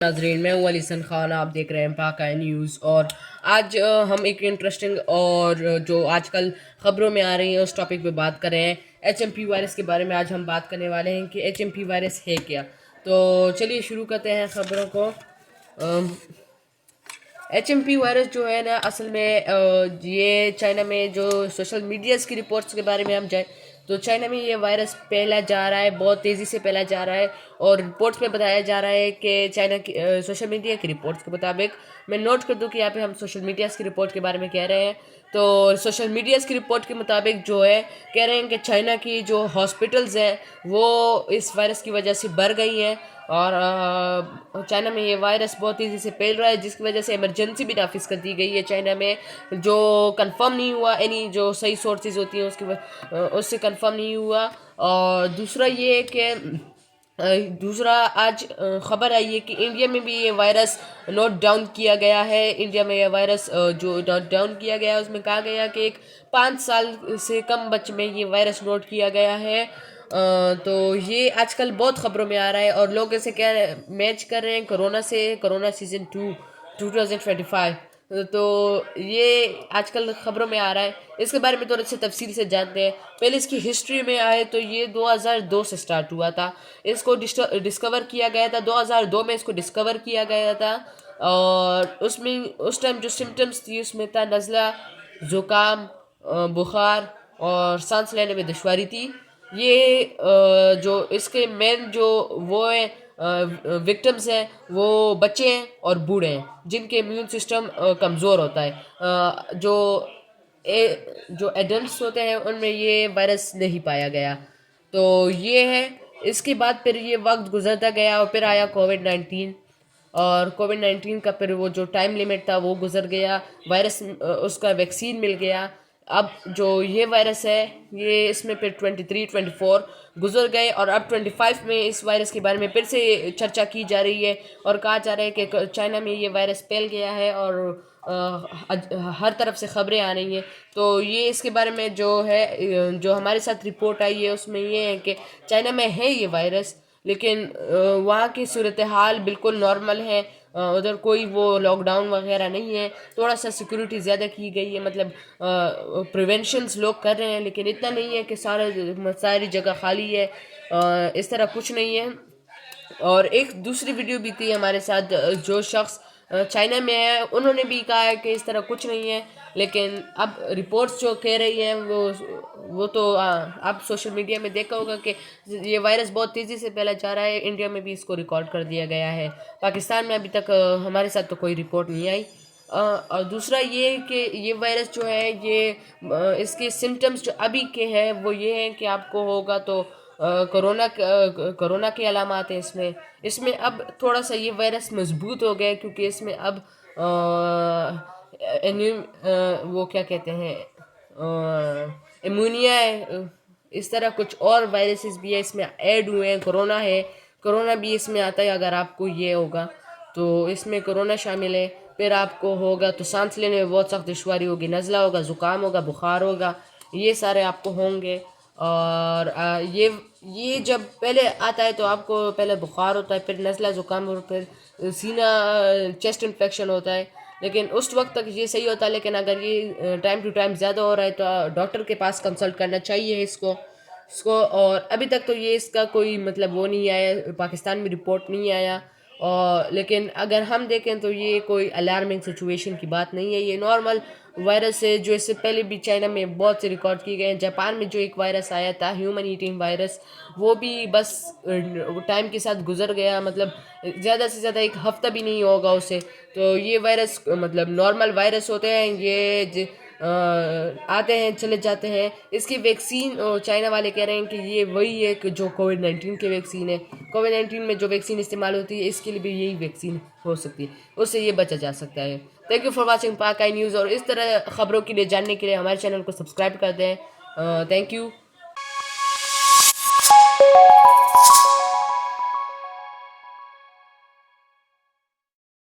नाजरीन, मैं हूँ अलीसन खान। आप देख रहे हैं पाक आई न्यूज़। और आज हम एक इंटरेस्टिंग और जो आजकल ख़बरों में आ रही है उस टॉपिक पे बात कर रहे हैं। HMP वायरस के बारे में आज हम बात करने वाले हैं कि HMP वायरस है क्या। तो चलिए शुरू करते हैं ख़बरों को। HMP वायरस जो है ना, असल में ये चाइना में जो सोशल मीडियाज़ की रिपोर्ट्स के बारे में हम जाए तो चाइना में ये वायरस फैला जा रहा है, बहुत तेज़ी से फैला जा रहा है। और रिपोर्ट्स में बताया जा रहा है कि चाइना की सोशल मीडिया की रिपोर्ट्स के मुताबिक, मैं नोट कर दूं कि यहाँ पे हम सोशल मीडियाज़ की रिपोर्ट के बारे में कह रहे हैं। तो सोशल मीडियाज़ की रिपोर्ट के मुताबिक जो है, कह रहे हैं कि चाइना की जो हॉस्पिटल्स हैं वो इस वायरस की वजह से भर गई हैं। और चाइना में ये वायरस बहुत तेज़ी से फैल रहा है, जिसकी वजह से इमरजेंसी भी नाफिज कर दी गई है चाइना में। जो कंफर्म नहीं हुआ, यानी जो सही सोर्सेज होती हैं उससे कंफर्म नहीं हुआ। और दूसरा ये है कि दूसरा आज ख़बर आई है कि इंडिया में भी ये वायरस नोट डाउन किया गया है। इंडिया में ये वायरस जो नोट डाउन किया गया है उसमें कहा गया कि एक 5 साल से कम बच्चे में ये वायरस नोट किया गया है। तो ये आजकल बहुत ख़बरों में आ रहा है और लोग ऐसे क्या मैच कर रहे हैं कोरोना से, कोरोना सीज़न 2 2025। तो ये आजकल ख़बरों में आ रहा है। इसके बारे में थोड़े से तफसील से जानते हैं। पहले इसकी हिस्ट्री में आए तो ये 2002 से स्टार्ट हुआ था। इसको डिस्कवर किया गया था 2002 में, इसको डिस्कवर किया गया था। और उसमें उस टाइम जो सिम्टम्स थी उसमें था नज़ला, ज़ुकाम, बुखार और सांस लेने में दुश्वारी थी। ये जो इसके मेन जो वो है विक्टिम्स हैं वो बच्चे हैं और बूढ़े हैं, जिनके इम्यून सिस्टम कमज़ोर होता है। जो एडल्ट्स होते हैं उनमें ये वायरस नहीं पाया गया। तो ये है। इसके बाद फिर ये वक्त गुजरता गया और फिर आया कोविड-19। और कोविड-19 का फिर वो जो टाइम लिमिट था वो गुजर गया। वायरस उसका वैक्सीन मिल गया। अब जो ये वायरस है, ये इसमें फिर 23, 24 गुजर गए और अब 25 में इस वायरस के बारे में फिर से चर्चा की जा रही है। और कहा जा रहा है कि चाइना में ये वायरस फैल गया है और हर तरफ से ख़बरें आ रही हैं। तो ये इसके बारे में जो है, जो हमारे साथ रिपोर्ट आई है उसमें ये है कि चाइना में है ये वायरस, लेकिन वहाँ की सूरत हाल बिल्कुल नॉर्मल है। उधर कोई वो लॉकडाउन वगैरह नहीं है। थोड़ा सा सिक्योरिटी ज़्यादा की गई है, मतलब प्रिवेंशंस लोग कर रहे हैं, लेकिन इतना नहीं है कि सारी जगह खाली है। इस तरह कुछ नहीं है। और एक दूसरी वीडियो भी थी हमारे साथ, जो शख्स चाइना में है उन्होंने भी कहा है कि इस तरह कुछ नहीं है। लेकिन अब रिपोर्ट्स जो कह रही हैं वो तो आप सोशल मीडिया में देखा होगा कि ये वायरस बहुत तेज़ी से फैला जा रहा है। इंडिया में भी इसको रिकॉर्ड कर दिया गया है। पाकिस्तान में अभी तक हमारे साथ तो कोई रिपोर्ट नहीं आई। और दूसरा ये कि ये वायरस जो है ये इसके सिम्टम्स जो अभी के हैं वो ये हैं कि आपको होगा तो कोरोना के अलामात हैं इसमें। इसमें अब थोड़ा सा ये वायरस मजबूत हो गया क्योंकि इसमें अब वो क्या कहते हैं, इम्यूनिया है। इस तरह कुछ और वायरसेस भी है इसमें ऐड हुए हैं। कोरोना है, कोरोना भी इसमें आता है। अगर आपको ये होगा तो इसमें कोरोना शामिल है। फिर आपको होगा तो सांस लेने में बहुत सख्त दुश्वारी होगी, नज़ला होगा, ज़ुकाम होगा, बुखार होगा, ये सारे आपको होंगे। और ये जब पहले आता है तो आपको पहले बुखार होता है, फिर नज़ला, ज़ुकाम और फिर सीना चेस्ट इन्फेक्शन होता है। लेकिन उस वक्त तक ये सही होता है। लेकिन अगर ये टाइम टू टाइम ज़्यादा हो रहा है तो डॉक्टर के पास कंसल्ट करना चाहिए इसको। और अभी तक तो ये इसका कोई मतलब वो नहीं आया, पाकिस्तान में रिपोर्ट नहीं आया। और लेकिन अगर हम देखें तो ये कोई अलार्मिंग सिचुएशन की बात नहीं है। ये नॉर्मल वायरस है जो इससे पहले भी चाइना में बहुत से रिकॉर्ड किए गए हैं। जापान में जो एक वायरस आया था, ह्यूमन ईटिंग वायरस, वो भी बस टाइम के साथ गुजर गया। मतलब ज़्यादा से ज़्यादा एक हफ्ता भी नहीं होगा उसे। तो ये वायरस मतलब नॉर्मल वायरस होते हैं, ये आते हैं चले जाते हैं। इसकी वैक्सीन चाइना वाले कह रहे हैं कि ये वही है कि जो कोविड-19 की वैक्सीन है। कोविड-19 में जो वैक्सीन इस्तेमाल होती है इसके लिए भी यही वैक्सीन हो सकती है, उससे ये बचा जा सकता है। थैंक यू फॉर वाचिंग पाक आई न्यूज़। और इस तरह ख़बरों के लिए जानने के लिए हमारे चैनल को सब्सक्राइब कर दें। Thank you.